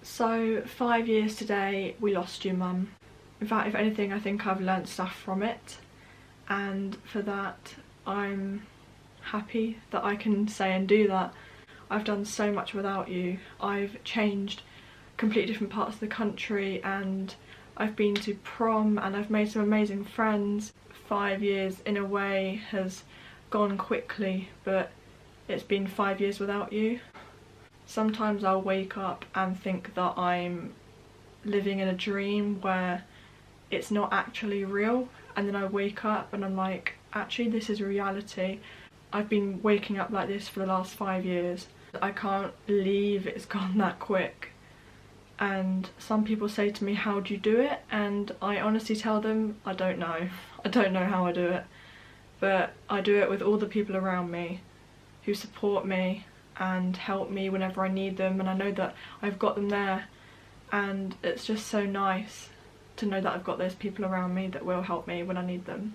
So 5 years today we lost you, Mum. In fact, if anything, I think I've learnt stuff from it, and for that I'm happy that I can say and do that. I've done so much without you. I've changed completely different parts of the country, and I've been to prom and I've made some amazing friends. 5 years in a way has gone quickly, but it's been 5 years without you. Sometimes I'll wake up and think that I'm living in a dream where it's not actually real, and then I wake up and I'm like, actually this is reality. I've been waking up like this for the last 5 years. I can't believe it's gone that quick. And some people say to me, how do you do it? And I honestly tell them, I don't know. I don't know how I do it. But I do it with all the people around me who support me and help me whenever I need them, and I know that I've got them there, and it's just so nice to know that I've got those people around me that will help me when I need them,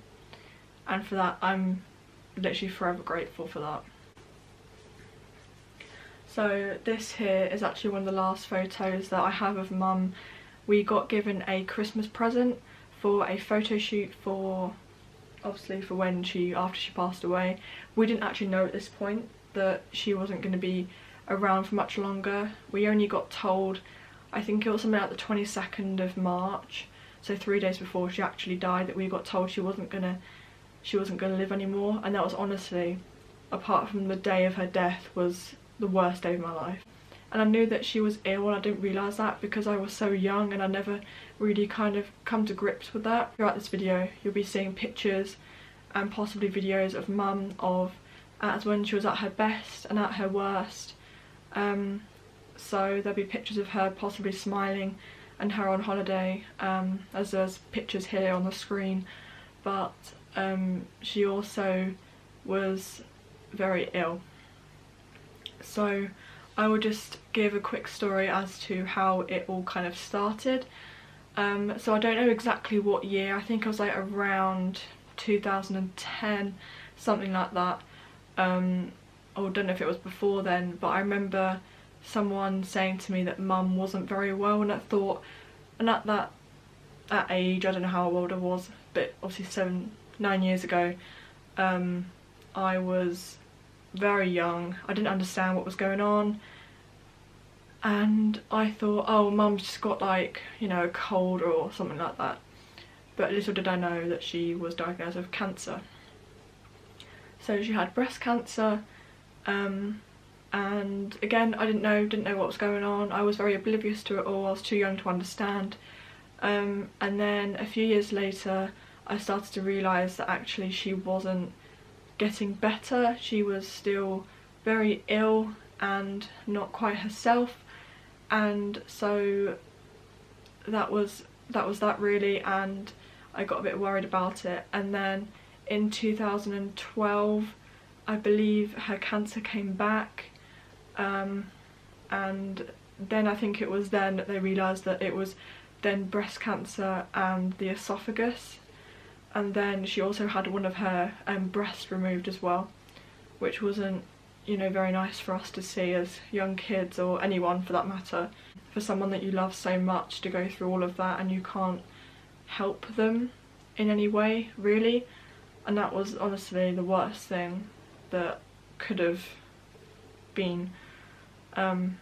and for that I'm literally forever grateful for that. So this here is actually one of the last photos that I have of Mum. We got given a Christmas present for a photo shoot for, obviously, for when after she passed away. We didn't actually know at this point that she wasn't going to be around for much longer. We only got told, I think it was something like the 22nd of March, so 3 days before she actually died, that we got told she wasn't gonna live anymore. And that was honestly, apart from the day of her death, was the worst day of my life. And I knew that she was ill, and I didn't realise that because I was so young and I never really kind of come to grips with that. Throughout this video you'll be seeing pictures and possibly videos of Mum as when she was at her best and at her worst. So there'll be pictures of her possibly smiling and her on holiday, as there's pictures here on the screen, but she also was very ill. So I will just give a quick story as to how it all kind of started. So I don't know exactly what year, I think I was like around 2010, something like that. Or don't know if it was before then, but I remember someone saying to me that Mum wasn't very well, and I thought, and at that age, I don't know how old I was, but obviously 9 years ago, I was very young. I didn't understand what was going on, and I thought, oh, Mum's just got, like, you know, a cold or something like that. But little did I know that she was diagnosed with cancer. So she had breast cancer, and again, I didn't know what was going on. I was very oblivious to it all. I was too young to understand. And then a few years later I started to realise that actually she wasn't getting better. She was still very ill and not quite herself, and so that was that really, and I got a bit worried about it. And then in 2012 I believe her cancer came back, and then I think it was then that they realised that it was then breast cancer and the esophagus, and then she also had one of her breasts removed as well, which wasn't, you know, very nice for us to see as young kids, or anyone for that matter. For someone that you love so much to go through all of that and you can't help them in any way, really. And that was honestly the worst thing that could have been. And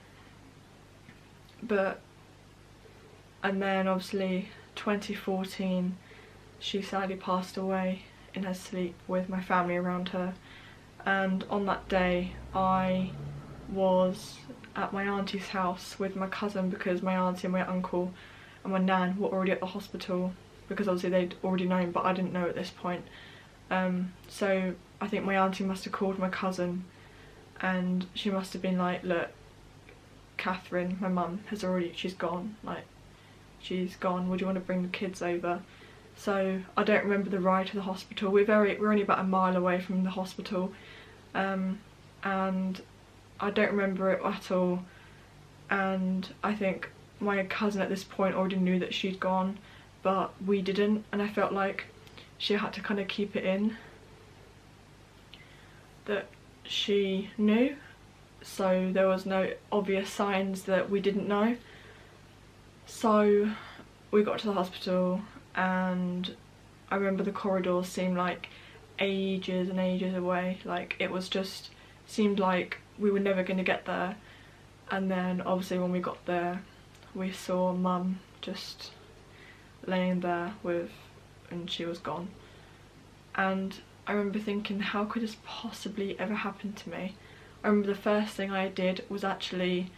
then obviously 2014 she sadly passed away in her sleep with my family around her, and on that day I was at my auntie's house with my cousin, because my auntie and my uncle and my nan were already at the hospital, because obviously they'd already known, but I didn't know at this point. So I think my auntie must have called my cousin, and she must have been like, look, Catherine, my mum she's gone, like, she's gone, would you want to bring the kids over? So I don't remember the ride to the hospital. We're only about a mile away from the hospital, and I don't remember it at all. And I think my cousin at this point already knew that she'd gone, but we didn't, and I felt like she had to kind of keep it in that she knew, so there was no obvious signs that we didn't know. So we got to the hospital and I remember the corridors seemed like ages and ages away. Like it was just seemed like we were never going to get there. And then obviously when we got there we saw Mum just laying there and she was gone. And I remember thinking, how could this possibly ever happen to me? I remember the first thing I did was actually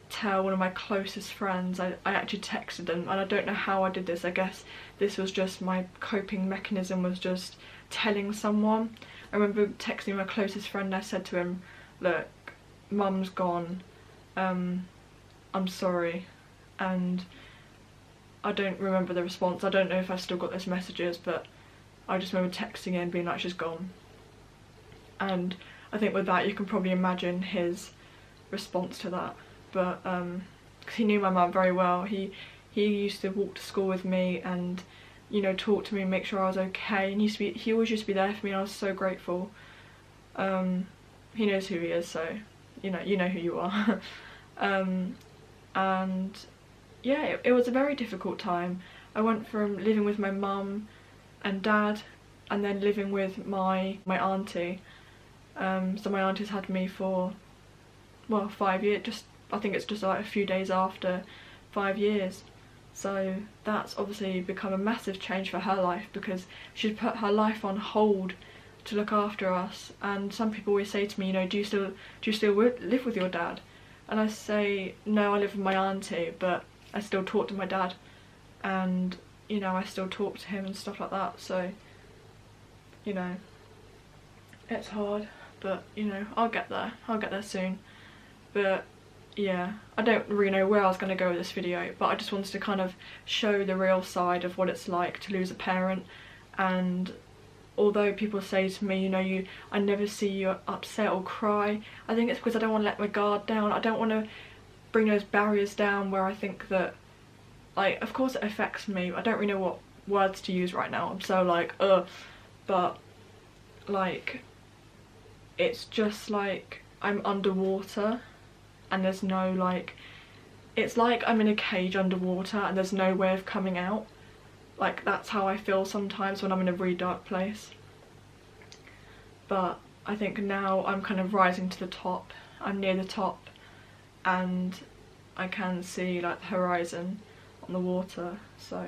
tell one of my closest friends. I actually texted them, and I don't know how I did this. I guess this was just my coping mechanism, was just telling someone. I remember texting my closest friend. I said to him, look, Mum's gone, I'm sorry. And I don't remember the response. I don't know if I've still got those messages, but I just remember texting him being like, she's gone. And I think with that you can probably imagine his response to that. But cause he knew my mum very well. He used to walk to school with me and, you know, talk to me, make sure I was okay, and he always used to be there for me, and I was so grateful. He knows who he is, so you know who you are. And yeah, it was a very difficult time. I went from living with my mum and dad and then living with my auntie. So my auntie's had me for, well, 5 years, I think it's just like a few days after 5 years. So that's obviously become a massive change for her life, because she'd put her life on hold to look after us. And some people always say to me, you know, do you still live with your dad? And I say, no, I live with my auntie, but I still talk to my dad, and you know, I still talk to him and stuff like that. So, you know, it's hard, but you know, I'll get there soon. But yeah, I don't really know where I was going to go with this video, but I just wanted to kind of show the real side of what it's like to lose a parent. And although people say to me, you know, I never see you upset or cry, I think it's because I don't want to let my guard down. I don't want to bring those barriers down where I think that, like, of course it affects me. I don't really know what words to use right now. I'm so like, but like, it's just like I'm underwater and there's no, like, it's like I'm in a cage underwater and there's no way of coming out. Like, that's how I feel sometimes when I'm in a really dark place. But I think now I'm kind of rising to the top. I'm near the top and I can see like the horizon on the water, so.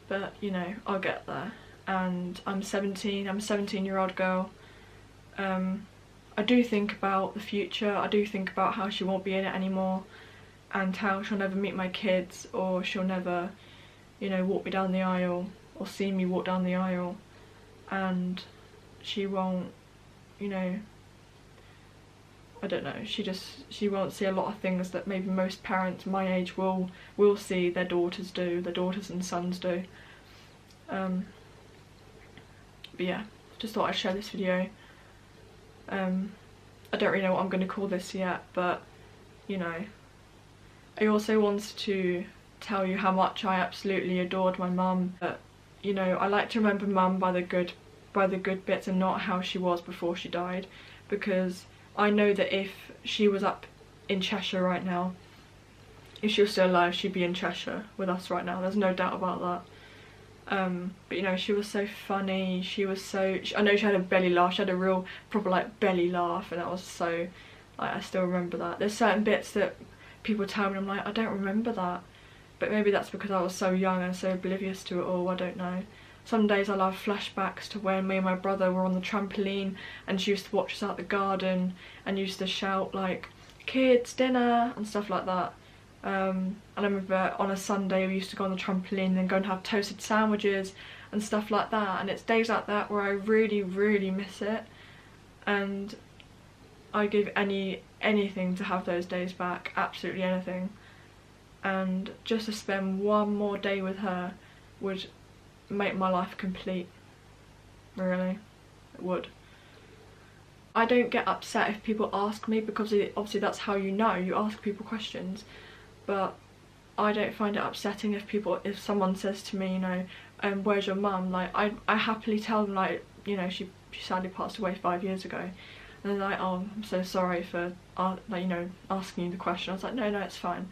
But you know, I'll get there. And I'm 17, I'm a 17-year-old girl. I do think about the future. I do think about how she won't be in it anymore, and how she'll never meet my kids, or she'll never, you know, walk me down the aisle or see me walk down the aisle, and she won't, you know, I don't know, she won't see a lot of things that maybe most parents my age will see their daughters do, their daughters and sons do. But yeah, just thought I'd share this video. I don't really know what I'm going to call this yet, but you know, I also wanted to tell you how much I absolutely adored my mum. But you know, I like to remember Mum by the good bits and not how she was before she died, because I know that if she was up in Cheshire right now, if she was still alive, she'd be in Cheshire with us right now. There's no doubt about that. But you know, she was so funny. She was so, I know she had a belly laugh. She had a real proper like belly laugh, and that was so, like, I still remember that. There's certain bits that people tell me, I'm like, I don't remember that. But maybe that's because I was so young and so oblivious to it all, I don't know. Some days I'll have flashbacks to when me and my brother were on the trampoline and she used to watch us out the garden and used to shout like, kids, dinner, and stuff like that. And I remember on a Sunday we used to go on the trampoline and then go and have toasted sandwiches and stuff like that. And it's days like that where I really, really miss it. And I give anything to have those days back, absolutely anything. And just to spend one more day with her would make my life complete. Really, it would. I don't get upset if people ask me, because obviously that's how you know, you ask people questions. But I don't find it upsetting if someone says to me, you know, where's your mum? Like, I happily tell them, like, you know, she sadly passed away 5 years ago. And they're like, oh, I'm so sorry for like, you know, asking you the question. I was like, no, it's fine.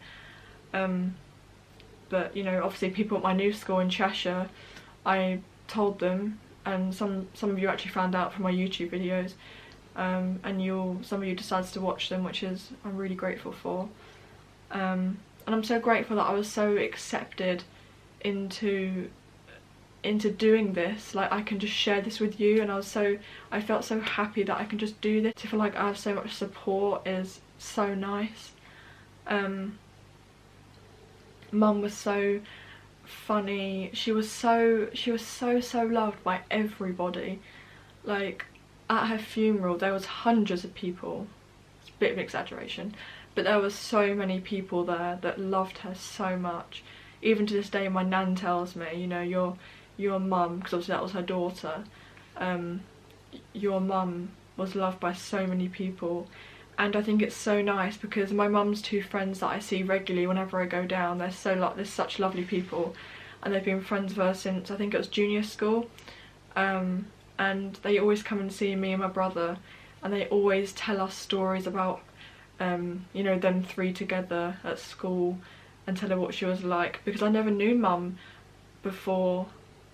But you know, obviously people at my new school in Cheshire, I told them, and some of you actually found out from my YouTube videos, and some of you decided to watch them, which is I'm really grateful for. And I'm so grateful that I was so accepted into doing this. Like, I can just share this with you, and I felt so happy that I can just do this. To feel like I have so much support is so nice. Mum was so funny. She was so loved by everybody. Like, at her funeral there was hundreds of people. It's a bit of an exaggeration, but there was so many people there that loved her so much. Even to this day, my nan tells me, you know, your mum, because obviously that was her daughter, your mum was loved by so many people. And I think it's so nice because my mum's two friends that I see regularly whenever I go down, they're such lovely people, and they've been friends with her since I think it was junior school. And they always come and see me and my brother, and they always tell us stories about you know, them three together at school, and tell her what she was like, because I never knew Mum before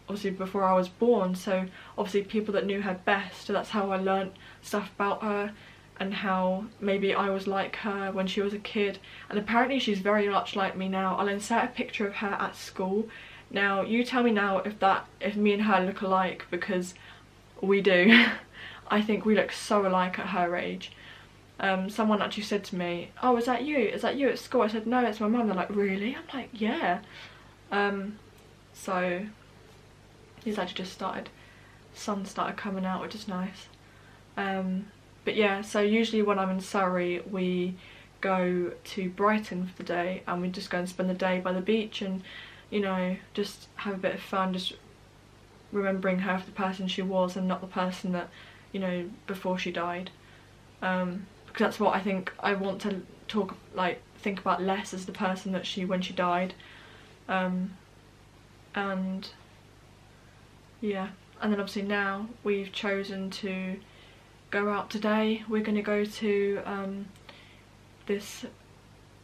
I was born. So obviously people that knew her best, so that's how I learnt stuff about her and how maybe I was like her when she was a kid. And apparently she's very much like me now. I'll insert a picture of her at school. Now you tell me now if me and her look alike, because we do. I think we look so alike at her age. Someone actually said to me, oh, is that you? Is that you at school? I said, no, it's my mum. They're like, really? I'm like, yeah. So he's actually just started, sun started coming out, which is nice. But yeah, so usually when I'm in Surrey, we go to Brighton for the day, and we just go and spend the day by the beach, and you know, just have a bit of fun, just remembering her for the person she was and not the person that, you know, before she died. Because that's what I think I want to think about less, as the person that when she died. And yeah, and then obviously now we've chosen to go out today. We're going to go to this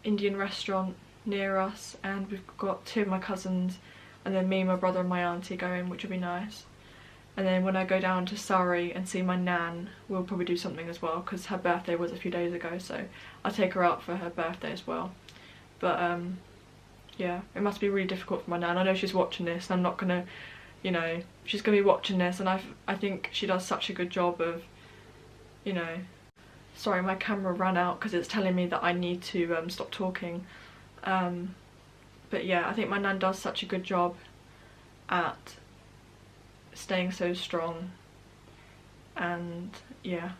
Indian restaurant near us, and we've got two of my cousins and then me, my brother and my auntie going, which will be nice. And then when I go down to Surrey and see my nan, we'll probably do something as well, because her birthday was a few days ago, so I'll take her out for her birthday as well. But yeah, it must be really difficult for my nan. I know she's watching this, and I'm not gonna, you know, she's gonna be watching this, and I think she does such a good job of, you know, sorry, my camera ran out because it's telling me that I need to stop talking. But yeah, I think my nan does such a good job at staying so strong, and yeah.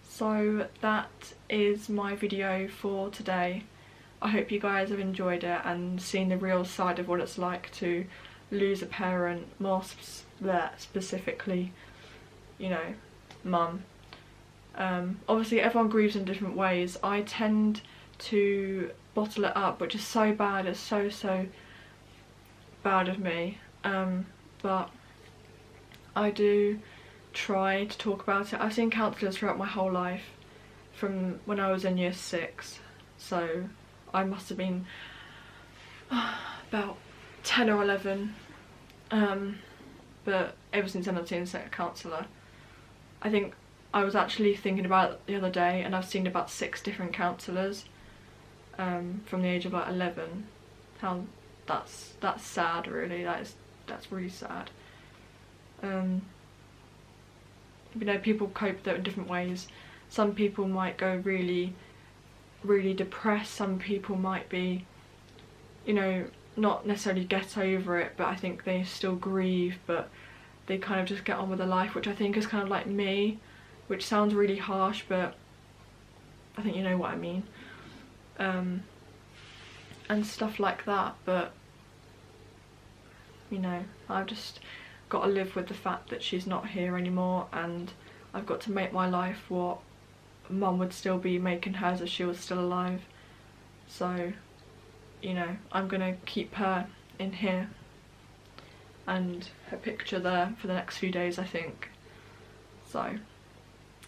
So that is my video for today. I hope you guys have enjoyed it and seen the real side of what it's like to lose a parent, more specifically, you know, Mum. Obviously everyone grieves in different ways. I tend to bottle it up, which is so bad. It's so bad of me. But I do try to talk about it. I've seen counsellors throughout my whole life, from when I was in year 6, so I must have been about 10 or 11, but ever since then I've seen a counsellor. I think I was actually thinking about it the other day, and I've seen about 6 different counsellors from the age of like 11. How that's sad, really. That's really sad. You know, people cope with it in different ways. Some people might go really depressed. Some people might be, you know, not necessarily get over it, but I think they still grieve, but they kind of just get on with their life, which I think is kind of like me, which sounds really harsh, but I think you know what I mean. And stuff like that. But you know, I've just got to live with the fact that she's not here anymore, and I've got to make my life what Mum would still be making hers if she was still alive. So, you know, I'm gonna keep her in here and her picture there for the next few days, I think. So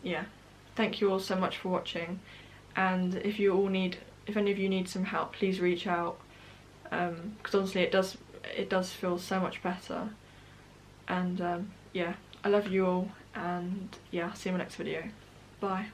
yeah, thank you all so much for watching, and if any of you need some help, please reach out, because honestly it does feel so much better. And yeah, I love you all, and yeah, see you in my next video. Bye.